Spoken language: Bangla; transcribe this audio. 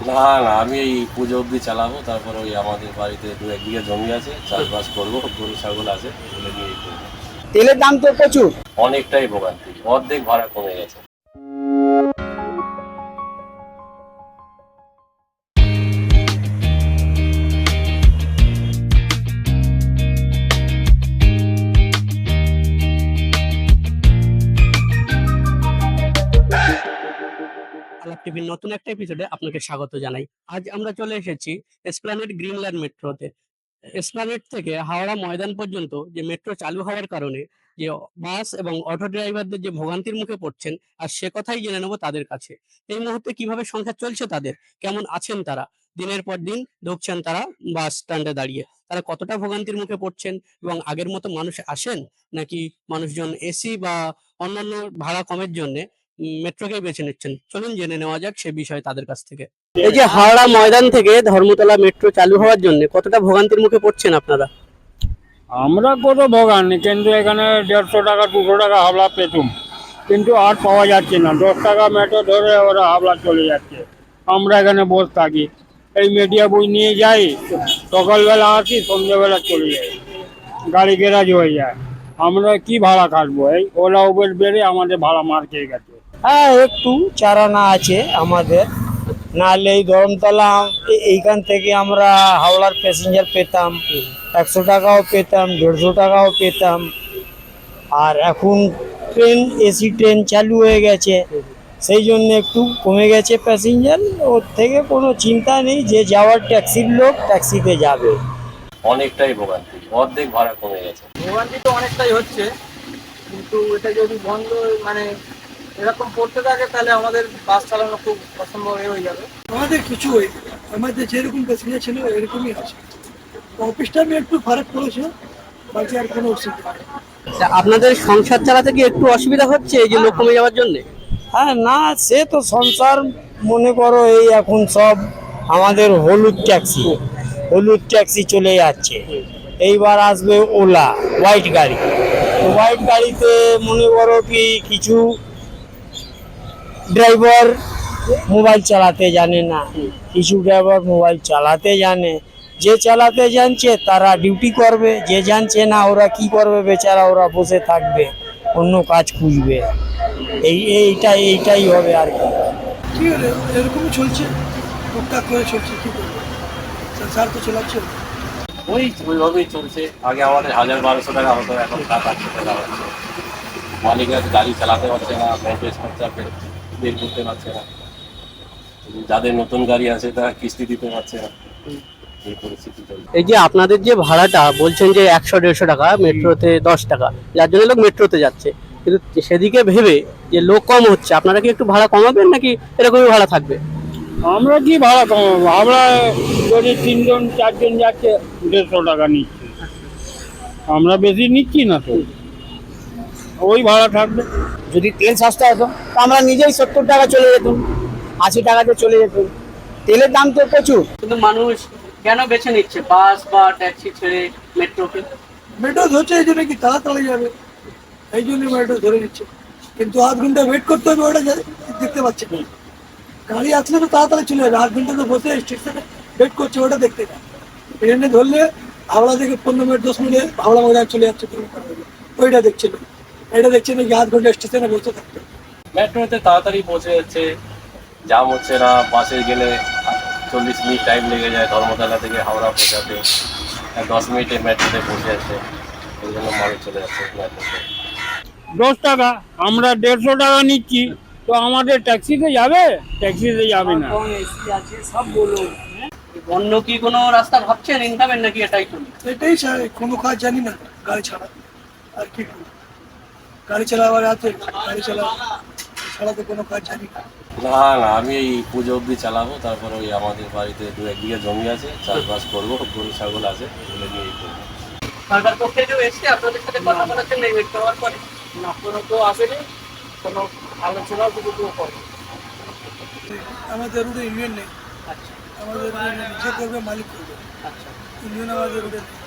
না না, আমি এই পুজো অবধি চালাবো, তারপর ওই আমাদের বাড়িতে 2-1 বিঘা জমি আছে, চাষবাস করবো, গরু ছাগল আছে, এগুলো নিয়েই করবো। তেলের দাম তো প্রচুর। অনেকটাই ভোগান্তি, অর্ধেক ভাড়া কমে গেছে। আলাপ টিভির নতুন একটা এপিসোডে আপনাকে স্বাগত জানাই। আজ আমরা চলে এসেছি এসপ্ল্যানেড গ্রিনল্যান্ড মেট্রোতে। এসপ্ল্যানেড থেকে হাওড়া ময়দান পর্যন্ত যে মেট্রো চালু হওয়ার কারণে যে বাস এবং অটো ড্রাইভারদের যে ভোগান্তির মুখে পড়ছেন, আর সে কথাই জেনে নেব তাদের কাছে। এই মুহূর্তে কিভাবে সংসার চলছে তাদের, কেমন আছেন তারা, দিনের পর দিন ঢুকছেন তারা বাস স্ট্যান্ডে দাঁড়িয়ে, তারা কতটা ভোগান্তির মুখে পড়ছেন এবং আগের মতো মানুষ আসেন নাকি মানুষজন এসি বা অন্যান্য ভাড়া কমের জন্য মেট্রোকেই বেছে নিচ্ছেন। চলুন জেনে নেওয়া যাক সে বিষয়ে তাদের কাছ থেকে। এই যে হাওড়া ময়দান থেকে ধর্মতলা মেট্রো চালু হওয়ার জন্য কতটা ভোগান্তির মুখে পড়ছেন আপনারা? আমরা কত ভোগান্তি, কিন্তু এখানে 150 টাকা 200 টাকা হাওড়া পেতুম, কিন্তু আর পাওয়া যাচ্ছে না। 10 টাকা মেট্রো ধরে ওরা হাওড়া চলে যাচ্ছে, আমরা এখানে বসে থাকি। এই মিডিয়া বই নিয়ে যাই, সকালবেলা আসি, সন্ধ্যেবেলা চলে যাই, গাড়ি গ্যারাজ হয়ে যায়। আমরা কি ভাড়া কাটবো? এই ওলা উবের বেড়ে আমাদের ভাড়া মার খেয়ে গেছে। হ্যাঁ, একটু চারানা আছে আমাদের। নাহলে এই ধরমতলা এইখান থেকে আমরা হাওড়ার প্যাসেঞ্জার পেতাম, 100 টাকাও পেতাম, 150 টাকাও পেতাম। আর এখন ট্রেন, এসি ট্রেন চালু হয়ে গেছে, সেই জন্য একটু কমে গেছে প্যাসেঞ্জার। ওর থেকে কোনো চিন্তা নেই, যে যাওয়ার ট্যাক্সির লোক ট্যাক্সিতে যাবে। অনেকটাই ভোগান্তি, অর্ধেক ভাড়া কমে গেছে। ভোগান্তি তো অনেকটাই হচ্ছে, কিন্তু এটা যদি বন্ধ মানে এরকম পড়তে থাকে তাহলে আমাদের বাস চালানো খুব অসম্ভব হয়ে যাবে। আমাদের কিছু ওই আমাদের যেরকম প্যাসেঞ্জার ছিল এরকমই আছে। অফিসটা আমি একটু ফারাক করেছে, বাকি আর কোনো অসুবিধা নেই। তা আপনাদের সংসার চালাতে কি একটু অসুবিধা হচ্ছে এই যে লোক কমে যাওয়ার জন্য? হ্যাঁ, না সে তো সংসার, মনে করো এই এখন সব আমাদের হলুদ ট্যাক্সি চলে যাচ্ছে। এইবার আসবে ওলা হোয়াইট গাড়ি। তো হোয়াইট গাড়িতে মনে করো কি কিছু ড্রাইভার মোবাইল চালাতে জানে না, কিছু ড্রাইভার মোবাইল চালাতে জানে। যে চালাতে জানছে তারা ডিউটি করবে, যে জানছে না ওরা কি করবে বেচারা, ওরা বসে থাকবে, অন্য কাজ খুঁজবে। এইটাই হবে আর কি। কি হলো, এরকমই চলছে, টুকটাক করে চলছে, কি করবো, সংসার তো চলাচ্ছে। ওইভাবেই চলছে। আগে আমাদের 1000-1200 টাকা হতো, এখন 700-800 টাকা হচ্ছে। মালিকরা গাড়ি চালাতে পারছে না, ব্যাংকের খরচা বের করতে পারছে না। যাদের নতুন গাড়ি আছে তারা কিস্তি দিতে পারছে না, এই পরিস্থিতি চলছে। এই যে আপনাদের যে ভাড়াটা বলছেন যে 100-150 টাকা, মেট্রোতে 10 টাকা, যার জন্য লোক মেট্রোতে যাচ্ছে, কিন্তু সেদিকে ভেবে যে লোক কম হচ্ছে, আপনারা কি একটু ভাড়া কমাবেন নাকি এরকমই ভাড়া থাকবে? আমরা কি ভাড়া কমাবো? আমরা যদি 3জন 4জন যাচ্ছে 150 টাকা নিচ্ছি, আমরা বেশি নিচ্ছি না, তো ওই ভাড়া থাকবে। যদি তেল সস্তা হতো তো আমরা নিজেই 70 টাকা চলে যেতাম, 80 টাকাতে চলে যেতাম। তেলের দাম তো প্রচুর। কিন্তু মানুষ কেন বেছে নিচ্ছে বাস বা ট্যাক্সি ছেড়ে মেট্রোকে? মেট্রো ধরছে এই জন্য কি তাড়াতাড়ি যাবে, এই জন্য মেট্রো ধরে নিচ্ছে। কিন্তু 8 ঘন্টা ওয়েট করতে হবে, ওটা দেখতে পাচ্ছে না। গাড়ি আসলে তো তাড়াতাড়ি চলে যাবে, 8 ঘন্টা তো বসে স্টেশনে ওয়েট করছে, ওটা দেখতে না। ট্রেনে ধরলে হাওড়া থেকে 15 মিনিট 10 মিনিটে হাওড়া ময়দান চলে যাচ্ছে, ওইটা দেখছে না। এটা দেখছে না কি 8 ঘন্টা স্টেশনে বসে থাকতে। মেট্রোতে তাড়াতাড়ি পৌঁছে যাচ্ছে, জাম হচ্ছে না। বাসে গেলে 40 মিনিট টাইম লেগে যায় ধর্মতলা থেকে হাওড়া পৌঁছাতে, 10 মিনিটে মেট্রোতে পৌঁছে যাচ্ছে। এই জন্য মানুষ চলে যাচ্ছে মেট্রোতে। 10 টাকা, আমরা 150 টাকা নিচ্ছি, তো আমাদের ট্যাক্সিতে যাবে? ট্যাক্সিতে যাবে না। অন্য কি কোনো রাস্তা ভাবছেন ইনকামের, নাকি এটাই চলবে? এটাই কোনো কাজ জানি না গাড়ি ছাড়া, আর কি করবো। গাড়ি চালাবার হাতে, গাড়ি ছাড়াতে কোনো কাজ জানি না। না না, আমি এই পুজো অবধি চালাবো, তারপর ওই আমাদের বাড়িতে 2-1 বিঘা জমি আছে, চাষবাস করবো, গরু ছাগল আছে, এগুলো নিয়েই করবো। সরকার পক্ষে কেউ এসছে আপনাদের সাথে কথা বলার জন্য এই মেট্রো হওয়ার পরে? না, কোনো তো আসেনি, কোনো আলোচনাও কিন্তু কেউ করে। আমাদের রুটে ইউনিয়ন নেই, আচ্ছা আমাদের রুটে যে করবে মালিক করবে, আচ্ছা। ইউনিয়ন আমাদের রুটে নেই।